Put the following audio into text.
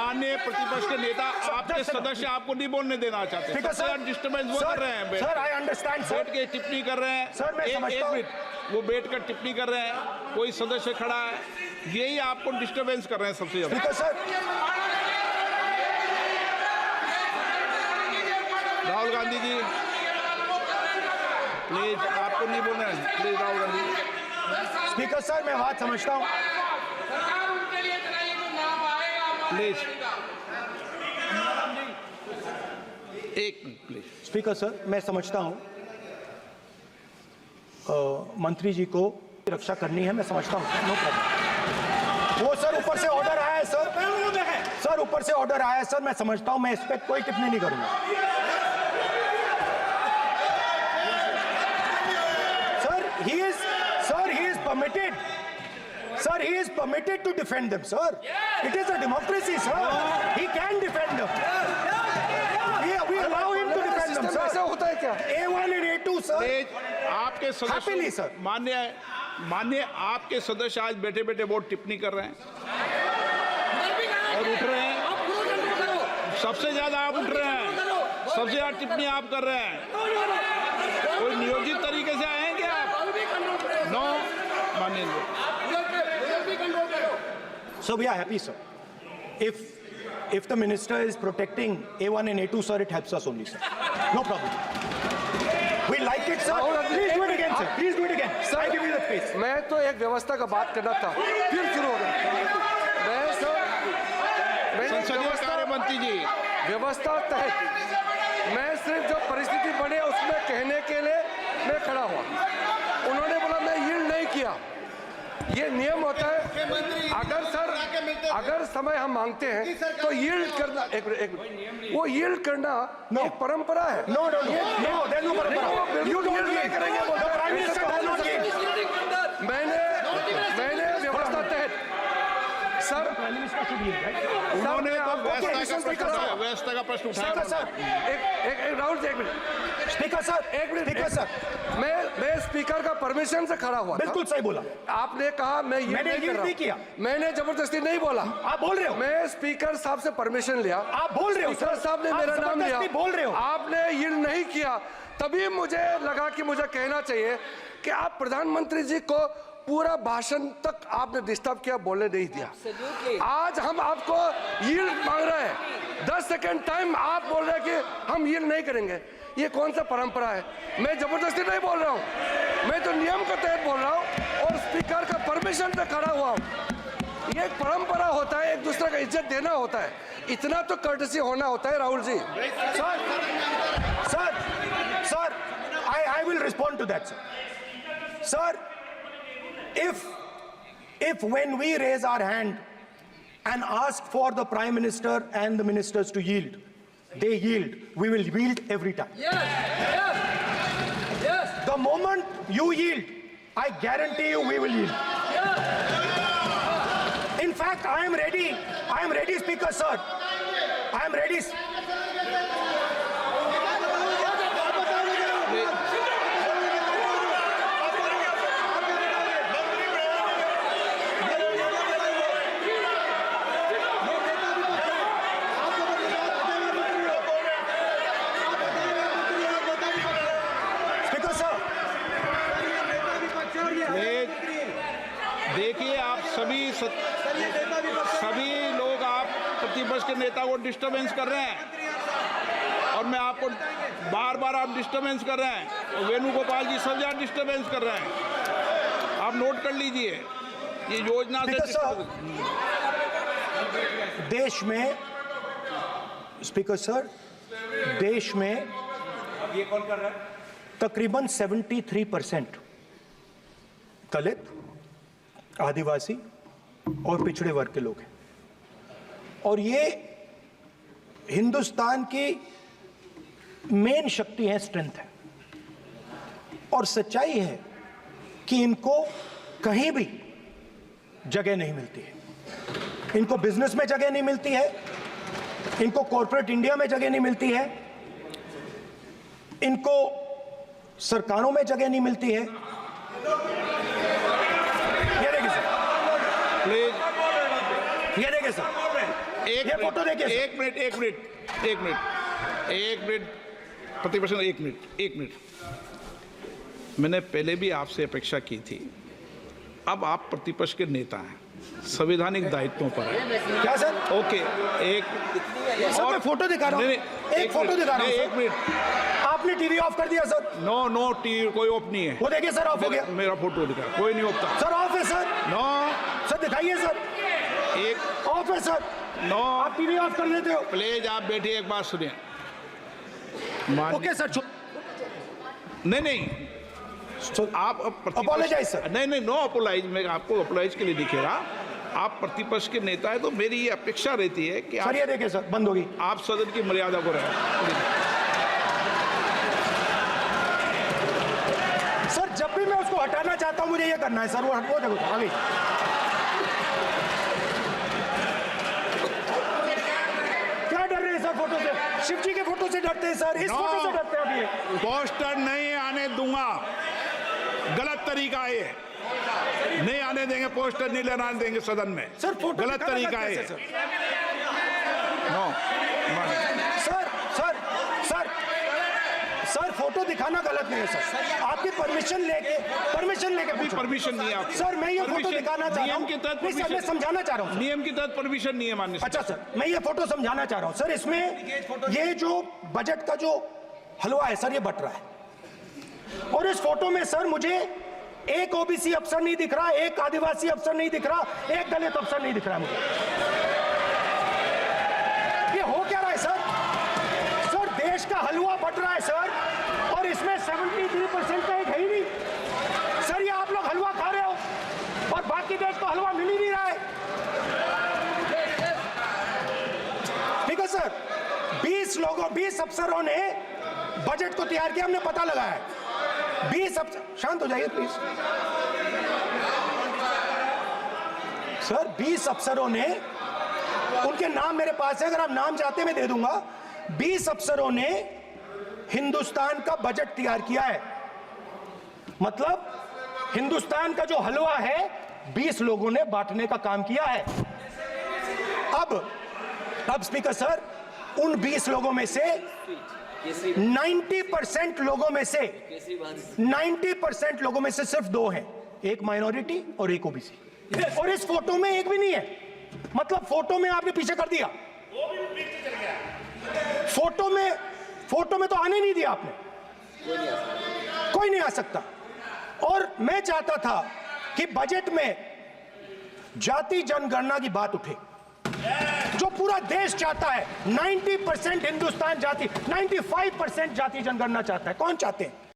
माननीय प्रतिपक्ष के नेता आपके सदस्य आपको नहीं बोलने देना चाहते, डिस्टर्बेंस वो कर रहे हैं, सर आई अंडरस्टैंड, बैठ के टिप्पणी कर रहे हैं। सर मैं समझता हूं, एक मिनट, वो बैठ कर टिप्पणी कर रहे हैं, कोई सदस्य खड़ा है, यही आपको डिस्टर्बेंस कर रहे हैं सबसे ज्यादा। सर राहुल गांधी जी प्लीज, आपको नहीं बोलना है, please Rahul Gandhi. Speaker sir मैं बात समझता हूँ, प्लीज एक मिनट प्लीज। स्पीकर सर मैं समझता हूँ मंत्री जी को रक्षा करनी है, मैं समझता हूँ, नो प्रॉब्लम। वो सर ऊपर से ऑर्डर आया है सर ऊपर से ऑर्डर आया है सर, मैं समझता हूँ, मैं इस पर कोई टिप्पणी नहीं करूंगा। He is permitted to defend them, sir. It is a democracy, sir. He can defend them. We allow him to defend them, sir. ऐसा होता है क्या? A1 and A2, sir. आपके सदस्य Happily, sir. मान्य आपके सदस्य आज बैठे बैठे बहुत टिप्पणी कर रहे हैं और उठ रहे हैं, सबसे ज्यादा आप उठ रहे हैं, सबसे ज्यादा टिप्पणी आप कर रहे हैं। कोई नियोजित तरीके से आए हैं क्या आप? नो मान्य। So we are happy, sir. If the minister is protecting A1 and A2, sir, it helps us only, sir. No problem. We like it, sir. Please do it again, sir. Please do it again. Sir, I give you the space. मैं तो एक व्यवस्था का बात करना था, फिर शुरू हो गया। संसदीय कार्य मंत्री जी, व्यवस्था तहत मैं सिर्फ जो परिस्थिति बने उसमें कहने के लिए मैं खड़ा हुआ। उन्होंने बोला मैं यील्ड नहीं किया, ये नियम होता है। अगर समय हम मांगते हैं तो यील्ड करना, एक मिनट, वो यील्ड करना एक परंपरा है। No, there's no परंपरा। You don't yield करेंगे, the Prime Minister does not yield। मैंने व्यवस्था तहत सर, उन्होंने तो व्यवस्था का प्रश्न उठाया। एक राहुल जी, एक मिनट, स्पीकर सर, एक मिनट, मैं स्पीकर का परमिशन से खड़ा हुआ। बिल्कुल सही बोला आपने कहा मैं ये नहीं किया, मैंने जबरदस्ती नहीं बोला। आप बोल रहे हो, मैं स्पीकर साहब से परमिशन लिया, आप बोल रहे हो, स्पीकर साहब ने मेरा नाम लिया, बोल रहे हो, आपने यील्ड नहीं किया, तभी मुझे लगा कि मुझे कहना चाहिए कि आप प्रधानमंत्री जी को पूरा भाषण तक आपने डिस्टर्ब किया, बोलने नहीं दिया। आज हम आपको यील्ड मांग रहे हैं, 10 सेकंड टाइम आप बोल रहे हैं कि हम यील्ड नहीं करेंगे। ये कौन सा परंपरा है? मैं जबरदस्ती नहीं बोल रहा हूँ, मैं तो नियम के तहत बोल रहा हूँ और स्पीकर का परमिशन से खड़ा हुआ हूँ। ये एक परंपरा होता है, एक दूसरे का इज्जत देना होता है, इतना तो कर्टसी होना होता है। Rahul ji, sir, I will respond to that, sir. Sir, if when we raise our hand and ask for the Prime Minister and the ministers to yield, they yield, we will yield every time. Yes. The moment you yield, I guarantee you we will yield. In fact, I am ready, Speaker, sir. I am ready. देखिए, आप सभी लोग आप प्रतिपक्ष के नेता को disturbance कर रहे हैं और मैं आपको बार आप डिस्टर्बेंस कर रहे हैं और वेणुगोपाल जी सब ज्यादा डिस्टर्बेंस कर रहे हैं। आप नोट कर लीजिए, ये योजना से देश में, स्पीकर सर, देश में ये कौन कर रहा है? तकरीबन 73% दलित, आदिवासी और पिछड़े वर्ग के लोग हैं और ये हिंदुस्तान की मेन शक्ति है, स्ट्रेंथ है और सच्चाई है कि इनको कहीं भी जगह नहीं मिलती है। इनको बिजनेस में जगह नहीं मिलती है, इनको कॉर्पोरेट इंडिया में जगह नहीं मिलती है, इनको सरकारों में जगह नहीं मिलती है। ये देखिए सर, ये फोटो देखिए सर। एक मिनट प्रतिपक्ष ने एक मिनट। मैंने पहले भी आपसे अपेक्षा की थी, अब आप प्रतिपक्ष के नेता हैं, संवैधानिक दायित्वों पर है। क्या सर? ओके, एक सर मैं फोटो दिखा रहा हूँ, एक फोटो दिखा रहा हूँ। एक मिनट, आपने टीवी ऑफ कर दिया सर? नो टीवी कोई ऑफ नहीं है। वो देखिए सर, ऑफ हो गया। मेरा फोटो दिखा, कोई नहीं ऑफ था सर ऑफ है सर। नो सर दिखाइए सर, एक ऑफ है सर। नो आप टीवी ऑफ कर देते हो। प्लीज आप बैठिए, एक बात सुनिए। ओके सर, नहीं आप Apologize, sir. नहीं नो अपोलाइज, मैं आपको अपोलाइज के लिए दिखेगा। आप प्रतिपक्ष के नेता है तो मेरी ये अपेक्षा रहती है कि सर ये देखिए सर, बंद होगी। आप सदन की मर्यादा को रखें। सर जब भी मैं उसको हटाना चाहता हूं मुझे ये करना है सर। वो देखो आ गई। क्या डर रहे हैं सर फोटो से? शिव जी के फोटो से डरते हैं सर, इस फोटो से डरते हैं अभी। पोस्टर नहीं आने दूंगा, गलत तरीका है ये। नहीं आने देंगे, पोस्टर नहीं लेना देंगे सदन में। सर फोटो गलत तरीका है। नो सर फोटो दिखाना गलत नहीं है सर। आपकी परमिशन लेके पूछो। परमिशन नहीं है आपको। सर मैं ये फोटो Permission- दिखाना चाह रहा नियम हूं। के तहत नहीं सर, मैं समझाना चाह रहा हूं। नियम के तहत परमिशन नहीं है माननीय। अच्छा सर, मैं ये फोटो समझाना चाह रहा हूं सर। इसमें ये जो बजट का जो हलवा है सर, ये बट रहा है। और इस फोटो में सर मुझे एक ओबीसी अफसर नहीं दिख रहा, एक आदिवासी अफसर नहीं दिख रहा, एक दलित अफसर नहीं दिख रहा है मुझे। ये हो क्या रहा है सर? सर देश का हलवा बट रहा है सर, और इसमें 73% का एक है ही नहीं। सर ये आप लोग हलवा खा रहे हो और बाकी देश को हलवा मिल ही नहीं रहा है। ठीक है सर, 20 अफसरों ने बजट को तैयार किया, हमने पता लगाया है। 20 अफसर, शांत हो जाइए प्लीज सर। 20 अफसरों ने, उनके नाम मेरे पास है, अगर आप नाम चाहते मैं दे दूंगा। 20 अफसरों ने हिंदुस्तान का बजट तैयार किया है। मतलब हिंदुस्तान का जो हलवा है 20 लोगों ने बांटने का काम किया है। अब स्पीकर सर, उन 20 लोगों में से 90% लोगों में से सिर्फ 2 हैं, एक माइनॉरिटी और एक ओबीसी। और इस फोटो में एक भी नहीं है। मतलब फोटो में आपने पीछे कर दिया, फोटो में तो आने नहीं दिया आपने। कोई नहीं आ सकता। और मैं चाहता था कि बजट में जाति जनगणना की बात उठे, जो पूरा देश चाहता है। 90% हिंदुस्तान जाति, 95% जाति जनगणना चाहता है। कौन चाहते हैं?